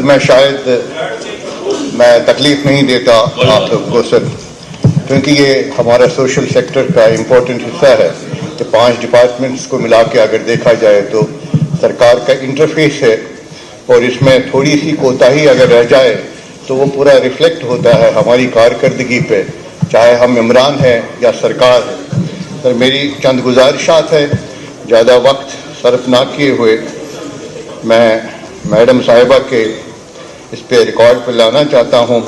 میں شاید میں تکلیف نہیں دیتا آپ لوگ کو سر، کیونکہ یہ ہمارا سوشل سیکٹر کا امپورٹنٹ حصہ ہے کہ 5 ڈپارٹمنٹس کو ملا کے اگر دیکھا جائے تو سرکار کا انٹرفیس ہے، اور اس میں تھوڑی سی کوتاہی اگر رہ جائے تو وہ پورا ریفلیکٹ ہوتا ہے ہماری کارکردگی پہ، چاہے ہم عمران ہیں یا سرکار ہے۔ سر میری چند گزارشات ہے، زیادہ وقت صرف نہ کیے ہوئے میں میڈم صاحبہ کے اس پہ ریکارڈ پہ لانا چاہتا ہوں۔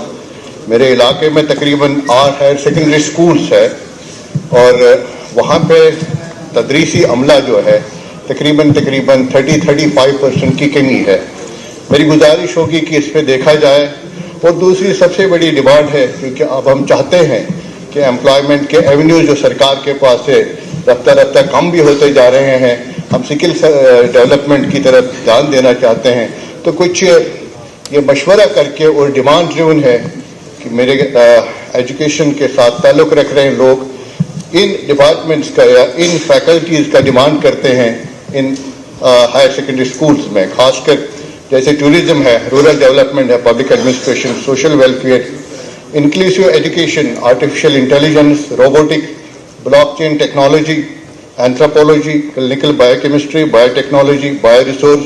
میرے علاقے میں تقریباً 8 ہائر سیکنڈری سکولز ہے، اور وہاں پہ تدریسی عملہ جو ہے تقریباً 30-35% کی کمی ہے۔ میری گزارش ہوگی کہ اس پہ دیکھا جائے، اور دوسری سب سے بڑی ڈیمانڈ ہے، کیونکہ اب ہم چاہتے ہیں کہ امپلائمنٹ کے ایونیو جو سرکار کے پاس ہے رفتہ رفتہ کم بھی ہوتے جا رہے ہیں، ہم سکل ڈیولپمنٹ کی طرف دھیان دینا چاہتے ہیں، تو کچھ یہ مشورہ کر کے، اور ڈیمانڈ ڈریون ہے کہ میرے ایجوکیشن کے ساتھ تعلق رکھ رہے ہیں لوگ ان ڈپارٹمنٹس کا یا ان فیکلٹیز کا ڈیمانڈ کرتے ہیں ان ہائر سیکنڈری سکولز میں، خاص کر جیسے ٹورزم ہے، رورل ڈیولپمنٹ ہے، public administration, social welfare, inclusive education, artificial intelligence, robotic, block chain technology, anthropology, clinical bio chemistry, bio technology, bio resource,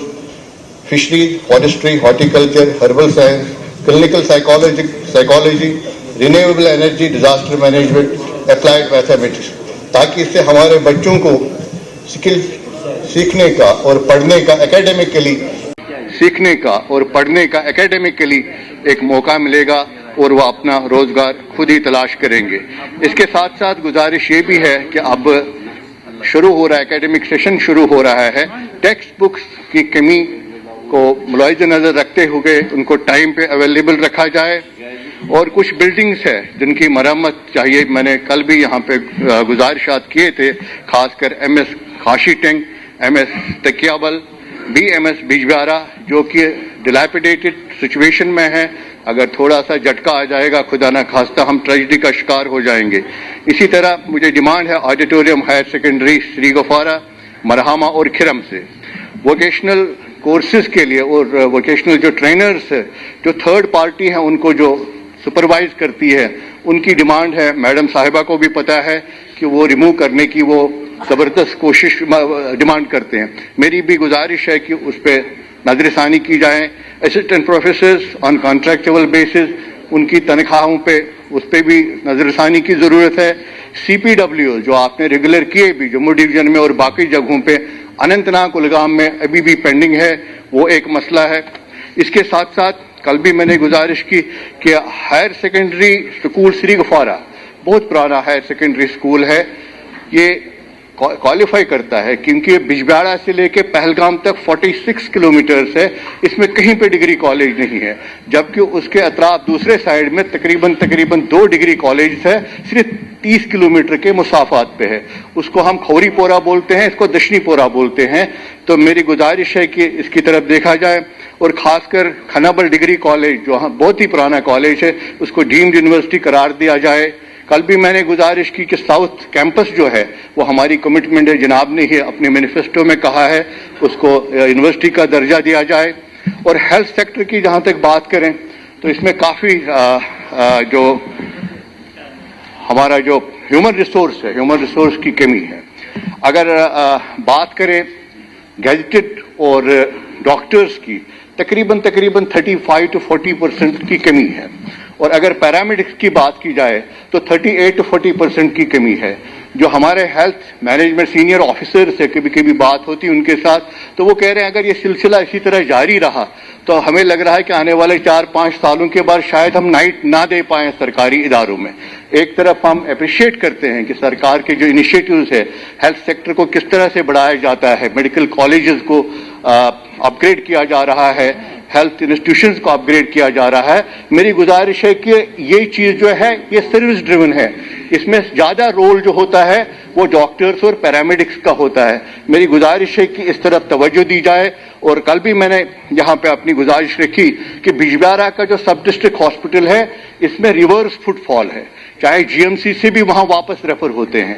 fisheries, forestry, horticulture, herbal science, clinical psychology, renewable energy, disaster management, applied mathematics, تاکہ اس سے ہمارے بچوں کو سکل سیکھنے کا اور پڑھنے کا اکیڈیمکلی ایک موقع ملے گا، اور وہ اپنا روزگار خود ہی تلاش کریں گے۔ اس کے ساتھ ساتھ گزارش یہ بھی ہے کہ اب شروع ہو رہا ہے، اکیڈمک سیشن شروع ہو رہا ہے، ٹیکسٹ بکس کی کمی کو ملاحظہ نظر رکھتے ہوئے ان کو ٹائم پہ اویلیبل رکھا جائے، اور کچھ بلڈنگز ہے جن کی مرمت چاہیے۔ میں نے کل بھی یہاں پہ گزارشات کیے تھے، خاص کر ایم ایس خاشی ٹینک، ایم ایس تکیابل، بی ایم ایس بیجبیارا، جو کہ ڈیلیپیڈیٹڈ سچویشن میں ہے، اگر تھوڑا سا جھٹکا آ جائے گا خدا نہ خواستہ ہم ٹریجڈی کا شکار ہو جائیں گے۔ اسی طرح مجھے ڈیمانڈ ہے آڈیٹوریم ہائر سیکنڈری سری گفارہ، مرہامہ اور کھرم سے ووکیشنل کورسز کے لیے، اور ووکیشنل جو ٹرینرز ہے جو تھرڈ پارٹی ہیں ان کو جو سپروائز کرتی ہے، ان کی ڈیمانڈ ہے، میڈم صاحبہ کو بھی پتہ ہے کہ وہ ریموو کرنے کی وہ زبردست کوشش ڈیمانڈ کرتے ہیں۔ میری بھی گزارش ہے کہ اس پہ نظر ثانی کی جائے۔ اسسٹنٹ پروفیسرز آن کانٹریکچول بیسز، ان کی تنخواہوں پہ اس پہ بھی نظر ثانی کی ضرورت ہے۔ سی پی ڈبلیو جو آپ نے ریگولر کیے بھی جموں ڈویژن میں اور باقی جگہوں پہ، اننت ناگ کلگام میں ابھی بھی پینڈنگ ہے، وہ ایک مسئلہ ہے۔ اس کے ساتھ ساتھ کل بھی میں نے گزارش کی کہ ہائر سیکنڈری اسکول سری گفارہ بہت پرانا ہائر سیکنڈری اسکول ہے، یہ کوالیفائی کرتا ہے کیونکہ بجبیاڑا سے لے کے پہلگام تک 46 کلومیٹرز ہے، اس میں کہیں پہ ڈگری کالج نہیں ہے، جبکہ اس کے اطراف دوسرے سائڈ میں تقریباً 2 ڈگری کالجز ہے، صرف 30 کلومیٹر کے مسافات پہ ہے۔ اس کو ہم کھوری پورا بولتے ہیں، اس کو دشنی پورا بولتے ہیں۔ تو میری گزارش ہے کہ اس کی طرف دیکھا جائے، اور خاص کر کھنابل ڈگری کالج جو بہت ہی پرانا کالج ہے، اس کو ڈیمڈ یونیورسٹی قرار دیا جائے۔ کل بھی میں نے گزارش کی کہ ساؤتھ کیمپس جو ہے وہ ہماری کمٹمنٹ ہے، جناب نے ہی اپنے مینیفیسٹو میں کہا ہے اس کو یونیورسٹی کا درجہ دیا جائے۔ اور ہیلتھ سیکٹر کی جہاں تک بات کریں تو اس میں کافی جو ہمارا جو ہیومن ریسورس کی کمی ہے۔ اگر بات کریں گیزٹڈ اور ڈاکٹرز کی، تقریباً 35 to 40% کی کمی ہے، اور اگر پیرامیڈکس کی بات کی جائے تو 38 to 40% کی کمی ہے۔ جو ہمارے ہیلتھ مینجمنٹ سینئر آفیسر سے کبھی بات ہوتی ان کے ساتھ، تو وہ کہہ رہے ہیں اگر یہ سلسلہ اسی طرح جاری رہا تو ہمیں لگ رہا ہے کہ آنے والے 4-5 سالوں کے بعد شاید ہم نائٹ نہ دے پائیں سرکاری اداروں میں۔ ایک طرف ہم اپریشیٹ کرتے ہیں کہ سرکار کے جو انیشیٹوز ہے، ہیلتھ سیکٹر کو کس طرح سے بڑھایا جاتا ہے، میڈیکل کالجز کو اپ گریڈ کیا جا رہا ہے، ہیلتھ انسٹیٹیوشنز کو اپ گریڈ کیا جا رہا ہے۔ میری گزارش ہے کہ یہ چیز جو ہے یہ سروس ڈریون ہے، اس میں زیادہ رول جو ہوتا ہے وہ ڈاکٹرز اور پیرامیڈکس کا ہوتا ہے۔ میری گزارش ہے کہ اس طرف توجہ دی جائے۔ اور کل بھی میں نے یہاں پہ اپنی گزارش رکھی کہ بجبیارا کا جو سب ڈسٹرکٹ ہاسپٹل ہے اس میں ریورس فٹ فال ہے، چاہے جی ایم سی سے بھی وہاں واپس ریفر ہوتے ہیں۔